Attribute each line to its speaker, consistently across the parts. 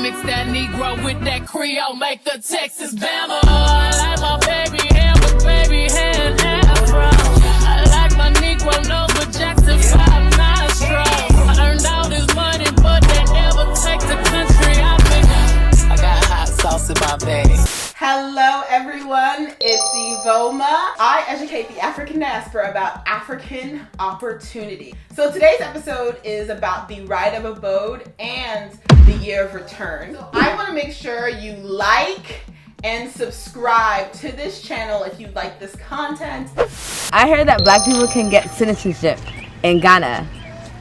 Speaker 1: mix that Negro with that Creole, make the Texas Bama. I like my baby hair with baby hair and afro. I like my Negro nose with Jackson 5 nostrils. I earned all this money, but they never take the country out me. I got hot sauce in my bag.
Speaker 2: Hello everyone, it's Iveoma. I educate the African diaspora about African opportunity. So today's episode is about the Right of Abode and the Year of Return. So I want to make sure you like and subscribe to this channel if you like this content.
Speaker 3: I heard that black people can get citizenship in Ghana.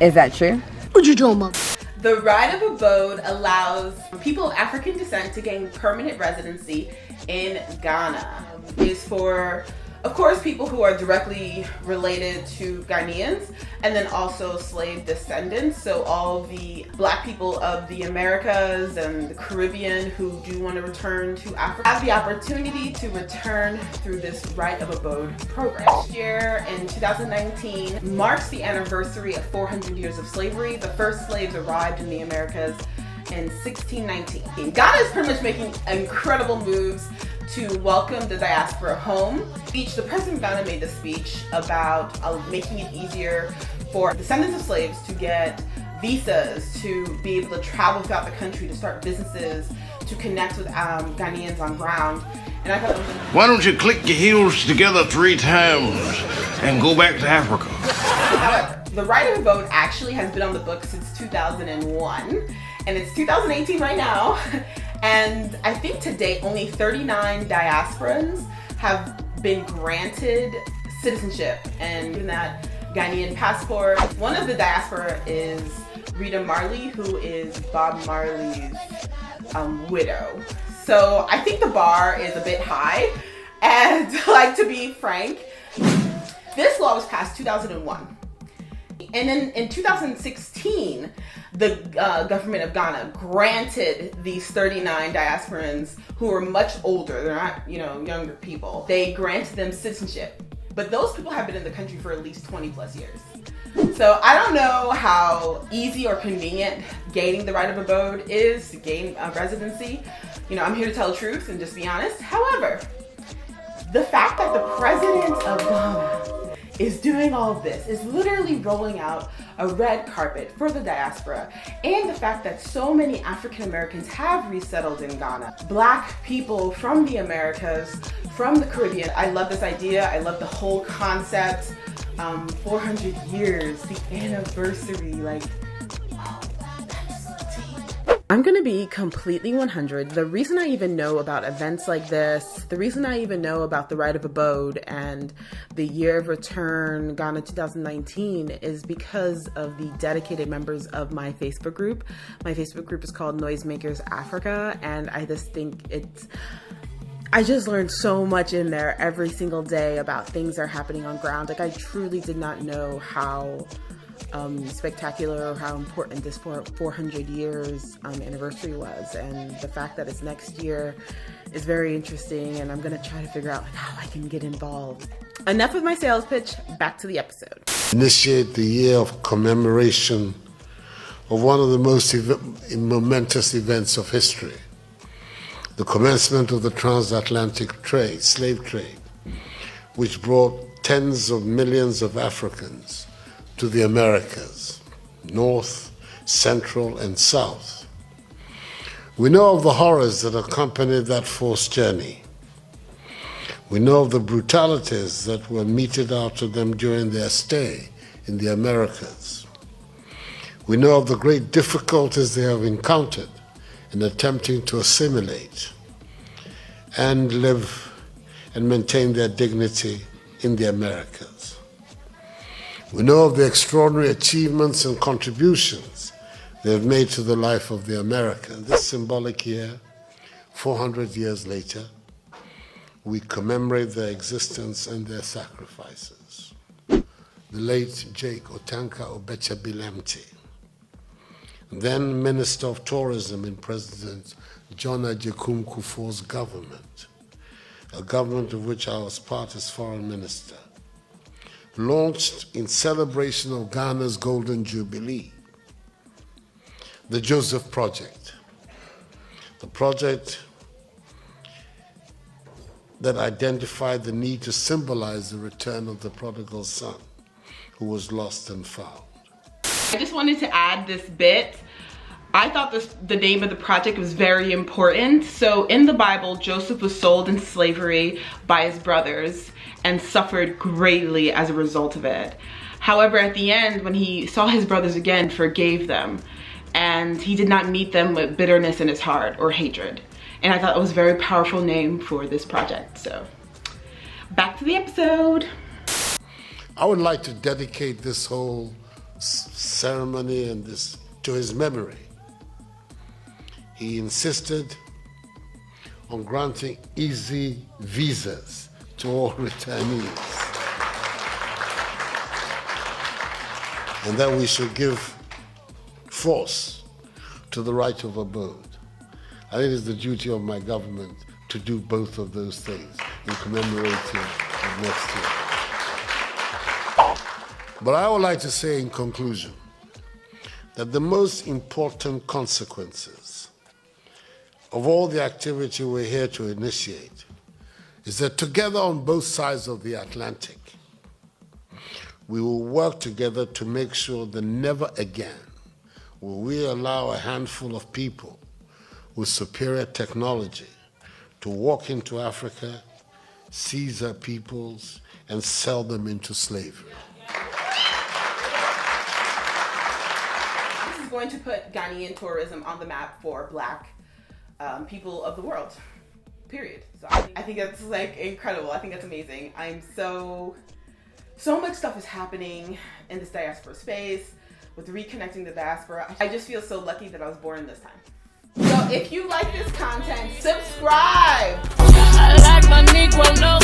Speaker 3: Is that true?
Speaker 4: What you doing, Mom?
Speaker 2: The Right of Abode allows people of African descent to gain permanent residency in Ghana. It's for, of course, people who are directly related to Ghanaians and then also slave descendants. So all the black people of the Americas and the Caribbean who do want to return to Africa have the opportunity to return through this Right of Abode program. This year in 2019 marks the anniversary of 400 years of slavery. The first slaves arrived in the Americas in 1619. Ghana is pretty much making incredible moves to welcome the diaspora home. The President of Ghana made a speech about making it easier for descendants of slaves to get visas, to be able to travel throughout the country, to start businesses, to connect with Ghanaians on ground. And I thought it was
Speaker 5: Why don't you click your heels together 3 times and go back to Africa?
Speaker 2: However, the Right of Abode actually has been on the books since 2001, and it's 2018 right now. And I think to date, only 39 diasporans have been granted citizenship and given that Ghanaian passport. One of the diaspora is Rita Marley, who is Bob Marley's widow. So I think the bar is a bit high. And like, to be frank, this law was passed 2001. And then in 2016, the government of Ghana granted these 39 diasporans who were much older, they're not, younger people, they granted them citizenship. But those people have been in the country for at least 20 plus years. So I don't know how easy or convenient gaining the Right of Abode is to gain a residency. I'm here to tell the truth and just be honest. However, the fact that the President of Ghana is doing all of this, is literally rolling out a red carpet for the diaspora, and the fact that so many African Americans have resettled in Ghana. Black people from the Americas, from the Caribbean. I love this idea. I love the whole concept. 400 years, the anniversary, wow, that's deep. I'm gonna be completely 100. The reason I even know about events like this, the reason I even know about the Right of Abode and the Year of Return Ghana 2019 is because of the dedicated members of my Facebook group. My Facebook group is called Noisemakers Africa, and I just think I just learned so much in there every single day about things that are happening on ground. I truly did not know how spectacular or how important this 400 years anniversary was, and the fact that it's next year is very interesting, and I'm gonna try to figure out how I can get involved. Enough of my sales pitch, back to the episode.
Speaker 6: Initiate the year of commemoration of one of the most momentous events of history, the commencement of the transatlantic slave trade, which brought tens of millions of Africans to the Americas, North, Central, and South. We know of the horrors that accompanied that forced journey. We know of the brutalities that were meted out to them during their stay in the Americas. We know of the great difficulties they have encountered in attempting to assimilate and live and maintain their dignity in the Americas. We know of the extraordinary achievements and contributions they have made to the life of the American. This symbolic year, 400 years later, we commemorate their existence and their sacrifices. The late Jake Otanka Obecha Bilemti, then Minister of Tourism in President John Agyekum Kufuor's government, a government of which I was part as Foreign Minister, launched in celebration of Ghana's Golden Jubilee, the Joseph Project, The project that identified the need to symbolize the return of the prodigal son who was lost and found.
Speaker 2: I just wanted to add this bit. I thought the name of the project was very important. So in the Bible, Joseph was sold into slavery by his brothers and suffered greatly as a result of it. However, at the end, when he saw his brothers again, forgave them, and he did not meet them with bitterness in his heart or hatred. And I thought it was a very powerful name for this project. So back to the episode.
Speaker 6: I would like to dedicate this whole ceremony and this to his memory. He insisted on granting easy visas to all returnees, and that we should give force to the right of abode. I think it's the duty of my government to do both of those things in commemorating of next year. But I would like to say in conclusion that the most important consequences of all the activity we're here to initiate is that together on both sides of the Atlantic, we will work together to make sure that never again will we allow a handful of people with superior technology to walk into Africa, seize our peoples, and sell them into slavery.
Speaker 2: This is going to put Ghanaian tourism on the map for Black people of the world, period. So I think that's like incredible. I think that's amazing. I'm so much stuff is happening in this diaspora space with reconnecting the diaspora. I just feel so lucky that I was born this time. So if you like this content, subscribe.
Speaker 1: I like my Negro, no